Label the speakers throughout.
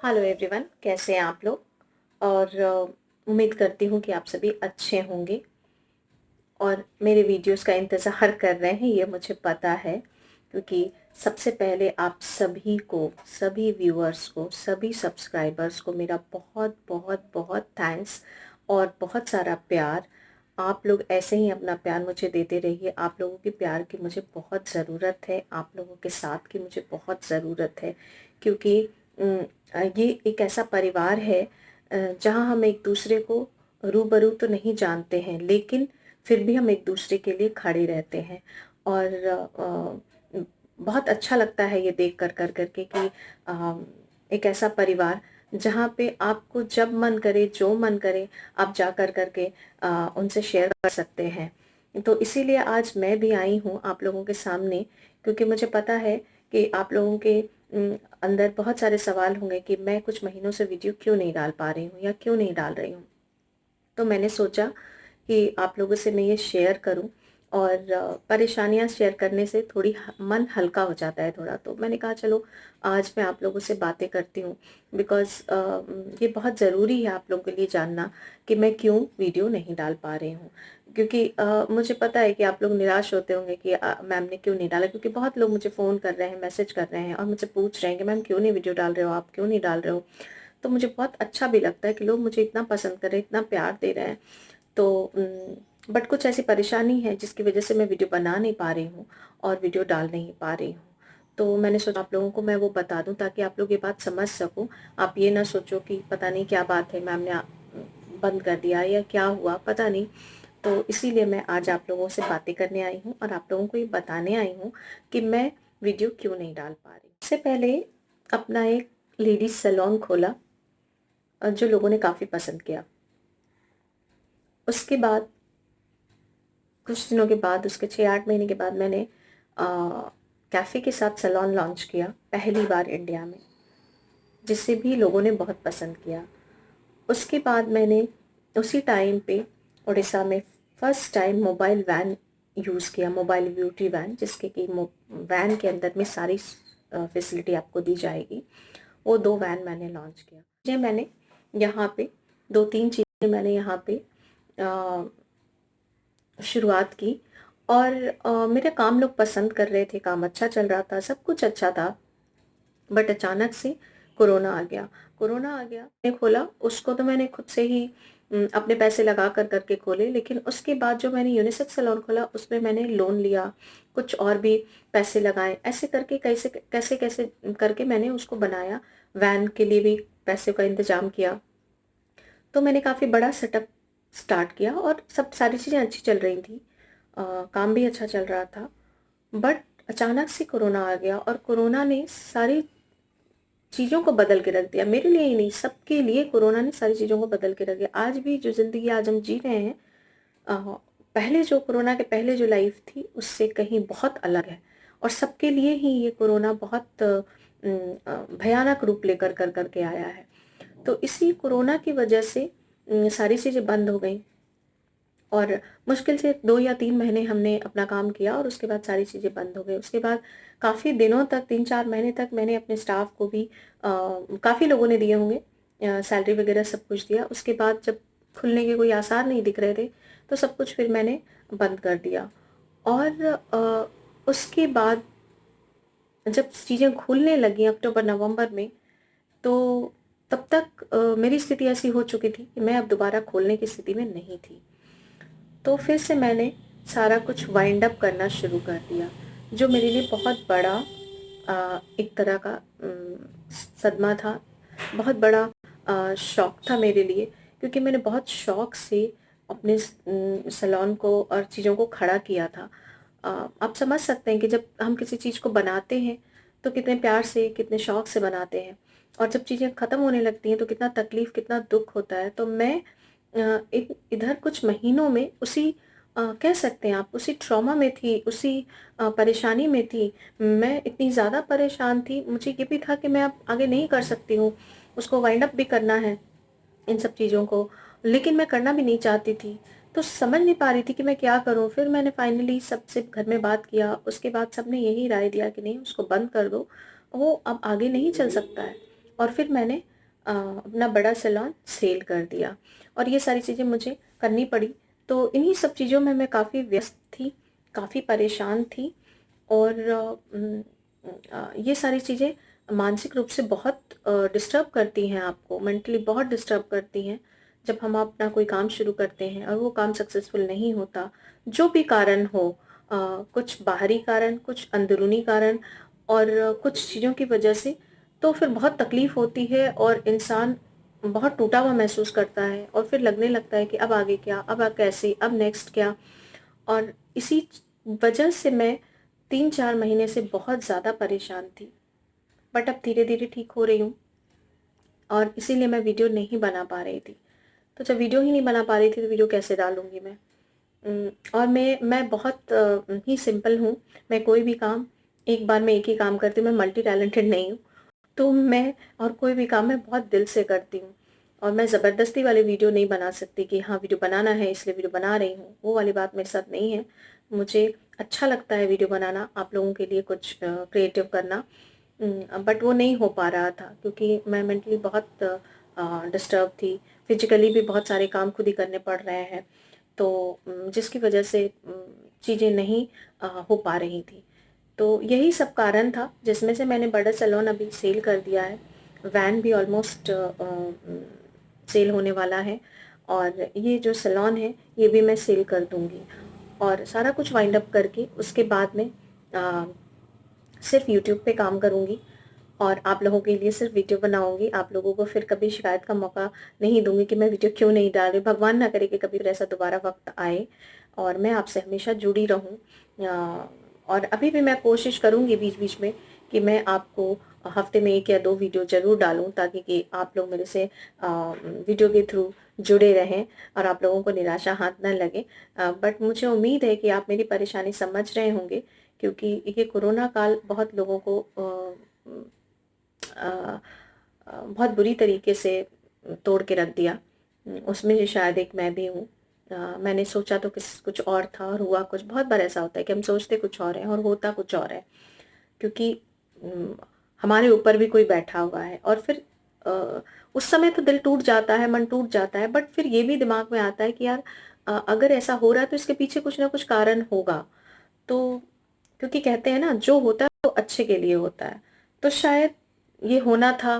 Speaker 1: Hello everyone, कैसे हैं आप लोग। और उम्मीद करती हूँ कि आप सभी अच्छे होंगे और मेरे वीडियोस का इंतज़ार कर रहे हैं, ये मुझे पता है। क्योंकि सबसे पहले आप सभी को, सभी व्यूअर्स को, सभी सब्सक्राइबर्स को मेरा बहुत बहुत बहुत थैंक्स और बहुत सारा प्यार। आप लोग ऐसे ही अपना प्यार मुझे देते रहिए। आप लोगों के प्यार की मुझे बहुत ज़रूरत है, आप लोगों के साथ की मुझे बहुत ज़रूरत है। क्योंकि ये एक ऐसा परिवार है जहाँ हम एक दूसरे को रूबरू तो नहीं जानते हैं, लेकिन फिर भी हम एक दूसरे के लिए खड़े रहते हैं। और बहुत अच्छा लगता है ये देख कर के कि एक ऐसा परिवार जहाँ पे आपको जब मन करे, जो मन करे, आप जा करके उनसे शेयर कर सकते हैं। तो इसीलिए आज मैं भी आई हूँ आप लोगों के सामने, क्योंकि मुझे पता है कि आप लोगों के अंदर बहुत सारे सवाल होंगे कि मैं कुछ महीनों से वीडियो क्यों नहीं डाल पा रही हूँ या क्यों नहीं डाल रही हूँ। तो मैंने सोचा कि आप लोगों से मैं ये शेयर करूं। और परेशानियां शेयर करने से थोड़ी मन हल्का हो जाता है थोड़ा। तो मैंने कहा चलो आज मैं आप लोगों से बातें करती हूँ। बिकॉज़ ये बहुत ज़रूरी है आप लोगों के लिए जानना कि मैं क्यों वीडियो नहीं डाल पा रही हूँ। क्योंकि मुझे पता है कि आप लोग निराश होते होंगे कि मैम ने क्यों नहीं डाला। क्योंकि बहुत लोग मुझे फ़ोन कर रहे हैं, मैसेज कर रहे हैं और मुझसे पूछ रहे हैं कि मैम क्यों नहीं वीडियो डाल रहे हो, आप क्यों नहीं डाल रहे हो। तो मुझे बहुत अच्छा भी लगता है कि लोग मुझे इतना पसंद कर रहे हैं, इतना प्यार दे रहे हैं। तो बट कुछ ऐसी परेशानी है जिसकी वजह से मैं वीडियो बना नहीं पा रही हूँ और वीडियो डाल नहीं पा रही हूँ। तो मैंने सोचा आप लोगों को मैं वो बता दूं ताकि आप लोग ये बात समझ सको। आप ये ना सोचो कि पता नहीं क्या बात है, मैम ने बंद कर दिया या क्या हुआ, पता नहीं। तो इसीलिए मैं आज आप लोगों से बातें करने आई हूँ और आप लोगों को ये बताने आई हूँ कि मैं वीडियो क्यों नहीं डाल पा रही। इससे पहले अपना एक लेडीज सैलून खोला जो लोगों ने काफ़ी पसंद किया। उसके बाद कुछ दिनों के बाद, उसके 6-8 महीने के बाद मैंने कैफ़े के साथ सैलून लॉन्च किया पहली बार इंडिया में, जिसे भी लोगों ने बहुत पसंद किया। उसके बाद मैंने उसी टाइम पे उड़ीसा में first time mobile van use किया, मोबाइल ब्यूटी वैन, जिसके कि वैन के अंदर में सारी फैसिलिटी आपको दी जाएगी। वो 2 वैन मैंने लॉन्च किया। ये मैंने यहाँ पे 2-3 चीज़ें मैंने यहाँ पे अ, शुरुआत की। और मेरा काम लोग पसंद कर रहे थे, काम अच्छा चल रहा था, सब कुछ अच्छा था। बट अचानक से कोरोना आ गया। कोरोना आ गया, मैंने खोला उसको तो मैंने खुद से ही अपने पैसे लगा करके खोले। लेकिन उसके बाद जो मैंने यूनिसेक्स सैलून खोला उसमें मैंने लोन लिया, कुछ और भी पैसे लगाए। ऐसे करके कैसे कैसे कैसे करके मैंने उसको बनाया। वैन के लिए भी पैसे का इंतज़ाम किया। तो मैंने काफ़ी बड़ा सेटअप स्टार्ट किया और सब सारी चीज़ें अच्छी चल रही थी। काम भी अच्छा चल रहा था। बट अचानक से कोरोना आ गया और कोरोना ने सारी चीज़ों को बदल के रख दिया। मेरे लिए ही नहीं, सबके लिए कोरोना ने सारी चीज़ों को बदल के रख दिया। आज भी जो ज़िंदगी आज हम जी रहे हैं, अ, पहले जो कोरोना के पहले जो लाइफ थी उससे कहीं बहुत अलग है। और सबके लिए ही ये कोरोना बहुत भयानक रूप लेकर करके आया है। तो इसी कोरोना की वजह से सारी चीज़ें बंद हो गई। और मुश्किल से 2 या 3 महीने हमने अपना काम किया और उसके बाद सारी चीज़ें बंद हो गई। उसके बाद काफ़ी दिनों तक, 3-4 महीने तक मैंने अपने स्टाफ को भी काफ़ी लोगों ने दिए होंगे, सैलरी वगैरह सब कुछ दिया। उसके बाद जब खुलने के कोई आसार नहीं दिख रहे थे, तो सब कुछ फिर मैंने बंद कर दिया। और उसके बाद जब चीज़ें खुलने लगी अक्टूबर-नवंबर में, तो तब तक मेरी स्थिति ऐसी हो चुकी थी कि मैं अब दोबारा खोलने की स्थिति में नहीं थी। तो फिर से मैंने सारा कुछ वाइंड अप करना शुरू कर दिया, जो मेरे लिए बहुत बड़ा एक तरह का सदमा था, बहुत बड़ा शौक था मेरे लिए। क्योंकि मैंने बहुत शौक से अपने सैलून को और चीज़ों को खड़ा किया था। आप समझ सकते हैं कि जब हम किसी चीज़ को बनाते हैं तो कितने प्यार से, कितने शौक से बनाते हैं, और जब चीज़ें ख़त्म होने लगती हैं तो कितना तकलीफ़, कितना दुःख होता है। तो मैं इधर कुछ महीनों में उसी कह सकते हैं आप उसी ट्रॉमा में थी, उसी परेशानी में थी। मैं इतनी ज़्यादा परेशान थी, मुझे ये भी था कि मैं अब आगे नहीं कर सकती हूँ, उसको वाइंड अप भी करना है इन सब चीज़ों को, लेकिन मैं करना भी नहीं चाहती थी। तो समझ नहीं पा रही थी कि मैं क्या करूँ? फिर मैंने फाइनली सबसे घर में बात किया, उसके बाद सबने यही राय दिया कि नहीं, उसको बंद कर दो, वो अब आगे नहीं चल सकता है। और फिर मैंने अपना बड़ा सैलून सेल कर दिया और ये सारी चीज़ें मुझे करनी पड़ी। तो इन्हीं सब चीज़ों में मैं काफ़ी व्यस्त थी, काफ़ी परेशान थी और ये सारी चीज़ें मानसिक रूप से बहुत डिस्टर्ब करती हैं आपको, मेंटली बहुत डिस्टर्ब करती हैं। जब हम अपना कोई काम शुरू करते हैं और वो काम सक्सेसफुल नहीं होता, जो भी कारण हो, कुछ बाहरी कारण, कुछ अंदरूनी कारण और कुछ चीज़ों की वजह से, तो फिर बहुत तकलीफ़ होती है और इंसान बहुत टूटा हुआ महसूस करता है और फिर लगने लगता है कि अब आगे क्या, कैसे, अब नेक्स्ट क्या। और इसी वजह से मैं 3-4 महीने से बहुत ज़्यादा परेशान थी, बट अब धीरे-धीरे ठीक हो रही हूँ और इसीलिए मैं वीडियो नहीं बना पा रही थी। तो जब वीडियो ही नहीं बना पा रही थी तो वीडियो कैसे डालूँगी मैं? और मैं बहुत ही सिंपल हूँ। मैं कोई भी काम एक बार में एक ही काम करती हूँ, मैं मल्टी टैलेंटेड नहीं हूँ। तो मैं और कोई भी काम मैं बहुत दिल से करती हूँ और मैं ज़बरदस्ती वाली वीडियो नहीं बना सकती कि हाँ, वीडियो बनाना है इसलिए वीडियो बना रही हूँ, वो वाली बात मेरे साथ नहीं है। मुझे अच्छा लगता है वीडियो बनाना, आप लोगों के लिए कुछ क्रिएटिव करना, बट वो नहीं हो पा रहा था क्योंकि मैं मेंटली बहुत डिस्टर्ब थी, फिजिकली भी बहुत सारे काम खुद ही करने पड़ रहे हैं। तो जिसकी वजह से चीज़ें नहीं हो पा रही थी। तो यही सब कारण था जिसमें से मैंने बड़ा सैलून अभी सेल कर दिया है। वैन भी ऑलमोस्ट सेल होने वाला है और ये जो सैलून है ये भी मैं सेल कर दूँगी और सारा कुछ वाइंड अप करके उसके बाद में सिर्फ यूट्यूब पे काम करूँगी और आप लोगों के लिए सिर्फ वीडियो बनाऊँगी। आप लोगों को फिर कभी शिकायत का मौका नहीं दूँगी कि मैं वीडियो क्यों नहीं डाल रही। भगवान ना करे कि कभी फिर ऐसा दोबारा वक़्त आए और मैं आपसे हमेशा जुड़ी रहूँ। और अभी भी मैं कोशिश करूँगी बीच-बीच में कि मैं आपको हफ़्ते में 1 या 2 वीडियो ज़रूर डालूँ ताकि कि आप लोग मेरे से वीडियो के थ्रू जुड़े रहें और आप लोगों को निराशा हाथ ना लगे। बट मुझे उम्मीद है कि आप मेरी परेशानी समझ रहे होंगे क्योंकि ये कोरोना काल बहुत लोगों को अ, बहुत बुरी तरीके से तोड़ के रख दिया। उसमें से शायद एक मैं भी हूँ। मैंने सोचा तो कुछ और था और हुआ कुछ। बहुत बार ऐसा होता है कि हम सोचते कुछ और है और होता कुछ और है क्योंकि उम, हमारे ऊपर भी कोई बैठा हुआ है और फिर उस समय तो दिल टूट जाता है, मन टूट जाता है, बट फिर ये भी दिमाग में आता है कि यार अगर ऐसा हो रहा है तो इसके पीछे कुछ ना कुछ कारण होगा। तो क्योंकि कहते हैं ना जो होता है वो अच्छे के लिए होता है। तो शायद ये होना था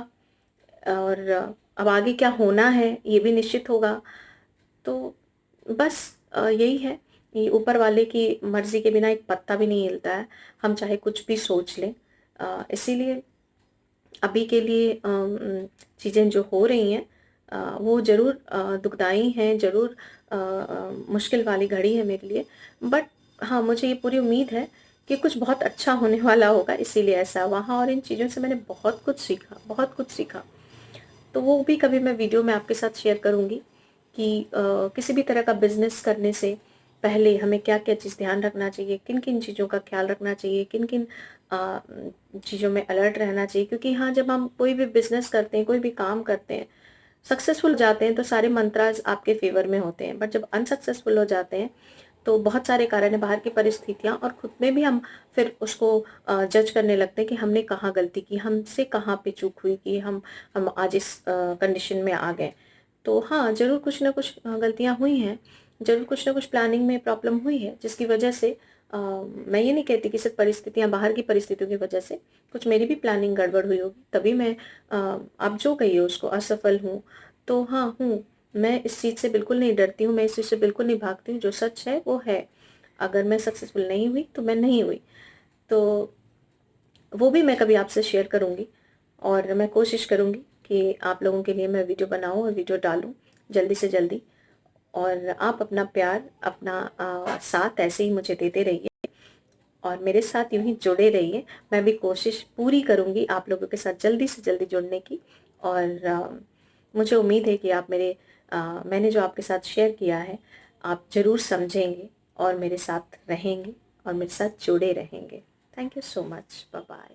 Speaker 1: और अब आगे क्या होना है ये भी निश्चित होगा। तो बस यही है कि ऊपर वाले की मर्ज़ी के बिना एक पत्ता भी नहीं हिलता है, हम चाहे कुछ भी सोच लें। इसीलिए अभी के लिए चीज़ें जो हो रही हैं वो ज़रूर दुखदाई हैं, ज़रूर मुश्किल वाली घड़ी है मेरे लिए। बट हाँ, मुझे ये पूरी उम्मीद है कि कुछ बहुत अच्छा होने वाला होगा इसीलिए ऐसा हुआ। हाँ, और इन चीज़ों से मैंने बहुत कुछ सीखा, बहुत कुछ सीखा। तो वो भी कभी मैं वीडियो में आपके साथ शेयर करूँगी कि किसी भी तरह का बिज़नेस करने से पहले हमें क्या-क्या चीज़ ध्यान रखना चाहिए, किन-किन चीज़ों का ख़्याल रखना चाहिए, किन-किन चीज़ों में अलर्ट रहना चाहिए। क्योंकि हाँ, जब हम कोई भी बिज़नेस करते हैं, कोई भी काम करते हैं, सक्सेसफुल हो जाते हैं तो सारे मंत्राज़ आपके फ़ेवर में होते हैं। बट जब अनसक्सेसफुल हो जाते हैं तो बहुत सारे कारण हैं, बाहर की परिस्थितियाँ और खुद में भी हम फिर उसको जज करने लगते हैं कि हमने कहाँ गलती की, हमसे कहाँ पे चूक हुई कि हम आज इस कंडीशन में आ गए। तो हाँ, ज़रूर कुछ ना कुछ गलतियाँ हुई हैं, ज़रूर कुछ ना कुछ प्लानिंग में प्रॉब्लम हुई है जिसकी वजह से मैं ये नहीं कहती कि सिर्फ़ परिस्थितियाँ बाहर की परिस्थितियों की वजह से, कुछ मेरी भी प्लानिंग गड़बड़ हुई होगी, तभी मैं आप जो कहिए उसको असफल हूँ। तो हाँ, हूँ। मैं इस चीज़ से बिल्कुल नहीं डरती हूँ, मैं इस चीज़ से बिल्कुल नहीं भागती हूँ, जो सच है वो है। अगर मैं सक्सेसफुल नहीं हुई तो मैं नहीं हुई। तो वो भी मैं कभी आपसे शेयर करूँगी और मैं कोशिश करूँगी कि आप लोगों के लिए मैं वीडियो बनाऊँ और वीडियो डालूँ जल्दी से जल्दी। और आप अपना प्यार, अपना साथ ऐसे ही मुझे देते रहिए और मेरे साथ यूँ ही जुड़े रहिए। मैं भी कोशिश पूरी करूँगी आप लोगों के साथ जल्दी से जल्दी जुड़ने की और मुझे उम्मीद है कि आप मैंने जो आपके साथ शेयर किया है, आप ज़रूर समझेंगे और मेरे साथ रहेंगे और मेरे साथ जुड़े रहेंगे। Thank you so much. Bye bye.